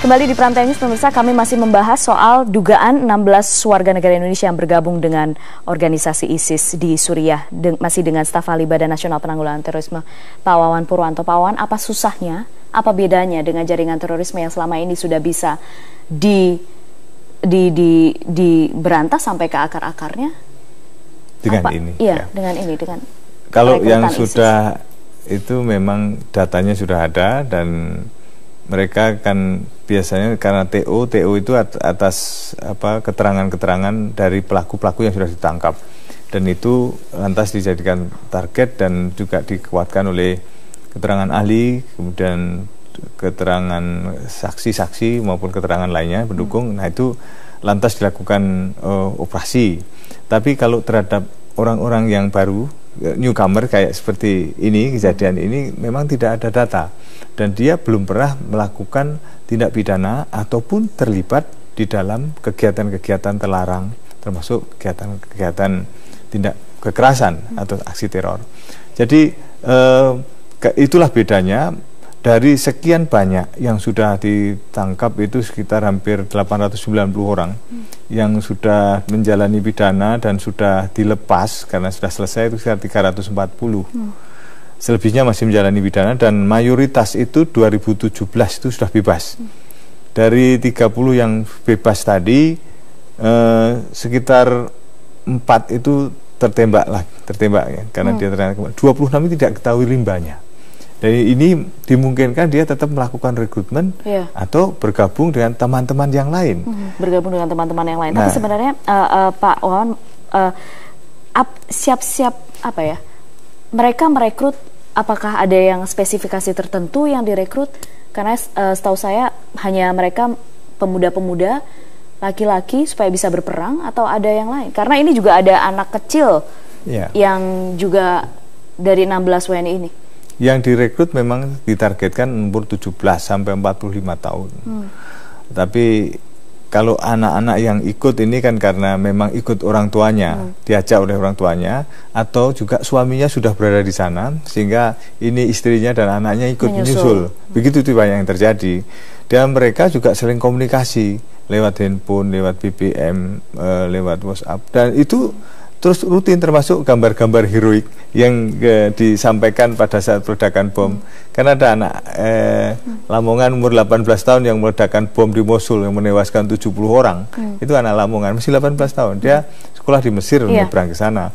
Kembali di Prime Time News, pemirsa, kami masih membahas soal dugaan 16 warga negara Indonesia yang bergabung dengan organisasi ISIS di Suriah, masih dengan staf ahli Badan Nasional Penanggulangan Terorisme, Pak Wawan Purwanto. Pak Wawan, apa susahnya, apa bedanya dengan jaringan terorisme yang selama ini sudah bisa diberantas sampai ke akar-akarnya? Dengan ini? Iya, ya. dengan kalau yang ISIS. Sudah itu memang datanya sudah ada, dan mereka kan biasanya karena TO itu atas keterangan-keterangan dari pelaku-pelaku yang sudah ditangkap, dan itu lantas dijadikan target dan juga dikuatkan oleh keterangan ahli, kemudian keterangan saksi-saksi maupun keterangan lainnya pendukung. Nah, itu lantas dilakukan operasi. Tapi kalau terhadap orang-orang yang baru, newcomer kayak seperti ini, kejadian ini memang tidak ada data, dan dia belum pernah melakukan tindak pidana ataupun terlibat di dalam kegiatan-kegiatan terlarang, termasuk kegiatan-kegiatan tindak kekerasan atau aksi teror. Jadi itulah bedanya. Dari sekian banyak yang sudah ditangkap, itu sekitar hampir 890 orang yang sudah menjalani pidana dan sudah dilepas karena sudah selesai, itu sekitar 340. Selebihnya masih menjalani pidana, dan mayoritas itu 2017 itu sudah bebas. Dari 30 yang bebas tadi, sekitar 4 itu tertembak ya, karena dia tertembak. 26 itu tidak ketahui limbahnya. Jadi ini dimungkinkan dia tetap melakukan rekrutmen atau bergabung dengan teman-teman yang lain. Bergabung dengan teman-teman yang lain. Tapi sebenarnya Pak Wawan, siap-siap apa ya? Mereka merekrut, apakah ada yang spesifikasi tertentu yang direkrut? Karena setahu saya hanya mereka pemuda-pemuda laki-laki supaya bisa berperang, atau ada yang lain? Karena ini juga ada anak kecil yang juga dari 16 WNI ini. Yang direkrut memang ditargetkan umur 17 sampai 45 tahun. Tapi kalau anak-anak yang ikut ini kan karena memang ikut orang tuanya, diajak oleh orang tuanya, atau juga suaminya sudah berada di sana, sehingga ini istrinya dan anaknya ikut menyusul. Begitu itu banyak yang terjadi. Dan mereka juga sering komunikasi lewat handphone, lewat BBM, lewat WhatsApp, dan itu terus rutin, termasuk gambar-gambar heroik yang disampaikan pada saat peledakan bom. Karena ada anak Lamongan umur 18 tahun yang meledakkan bom di Mosul yang menewaskan 70 orang. Itu anak Lamongan, masih 18 tahun. Dia sekolah di Mesir, menyeberang ke sana.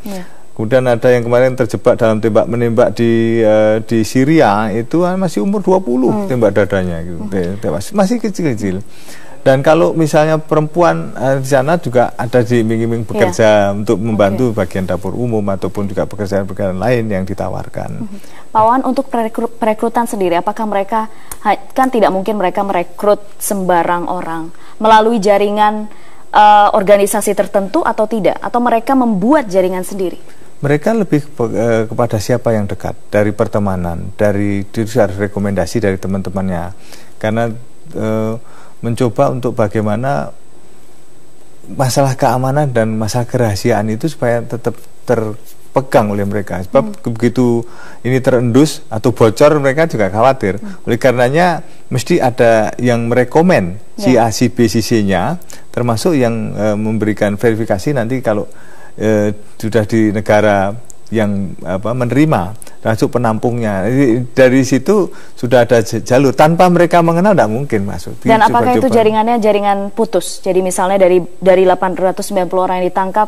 Kemudian ada yang kemarin terjebak dalam tembak-menembak di Syria, itu masih umur 20, tembak dadanya gitu. Masih kecil-kecil. Dan kalau misalnya perempuan di sana juga ada diiming-iming bekerja untuk membantu bagian dapur umum ataupun juga pekerjaan-pekerjaan lain yang ditawarkan. Pak Wawan, untuk perekrutan sendiri, apakah mereka, kan tidak mungkin mereka merekrut sembarang orang, melalui jaringan organisasi tertentu atau tidak? Atau mereka membuat jaringan sendiri? Mereka lebih kepada siapa yang dekat, dari pertemanan, dari rekomendasi dari teman-temannya. Karena mencoba untuk bagaimana masalah keamanan dan masalah kerahasiaan itu supaya tetap terpegang oleh mereka. Sebab begitu ini terendus atau bocor, mereka juga khawatir. Oleh karenanya mesti ada yang merekomen si A, si B, si C-nya, termasuk yang memberikan verifikasi nanti kalau sudah di negara yang menerima, termasuk penampungnya. Dari situ sudah ada jalur, tanpa mereka mengenal tidak mungkin masuk. Dan apakah itu jaringannya jaringan putus? Jadi misalnya dari 890 orang yang ditangkap,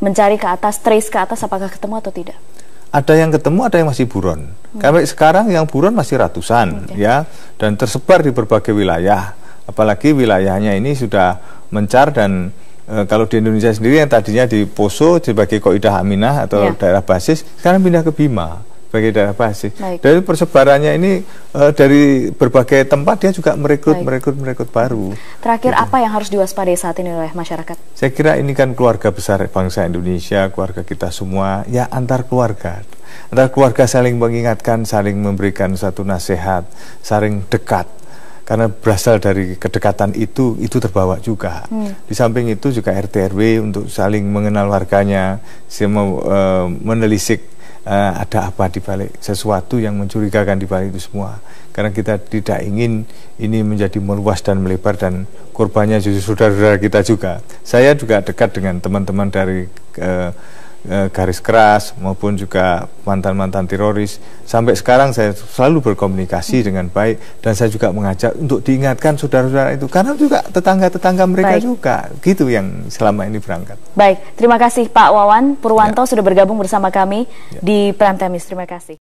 mencari ke atas, trace ke atas, apakah ketemu atau tidak? Ada yang ketemu, ada yang masih buron. Sampai sekarang yang buron masih ratusan, ya, dan tersebar di berbagai wilayah. Apalagi wilayahnya ini sudah mencar, dan kalau di Indonesia sendiri yang tadinya di Poso sebagai Qoidah Aminah atau daerah basis, sekarang pindah ke Bima sebagai daerah basis. Dari persebarannya ini dari berbagai tempat dia juga merekrut baru. Terakhir, apa yang harus diwaspadai saat ini oleh masyarakat? Saya kira ini kan keluarga besar bangsa Indonesia, keluarga kita semua, ya, antar keluarga saling mengingatkan, saling memberikan satu nasihat, saling dekat. Karena berasal dari kedekatan itu terbawa juga. Di samping itu juga RT RW untuk saling mengenal warganya, menelisik ada apa di balik sesuatu yang mencurigakan di balik itu semua. Karena kita tidak ingin ini menjadi meluas dan melebar dan korbannya justru saudara-saudara kita juga. Saya juga dekat dengan teman-teman dari garis keras maupun juga mantan-mantan teroris. Sampai sekarang saya selalu berkomunikasi dengan baik, dan saya juga mengajak untuk diingatkan saudara-saudara itu, karena juga tetangga-tetangga mereka juga gitu yang selama ini berangkat. Baik, terima kasih Pak Wawan Purwanto sudah bergabung bersama kami di Prime Time News. Terima kasih.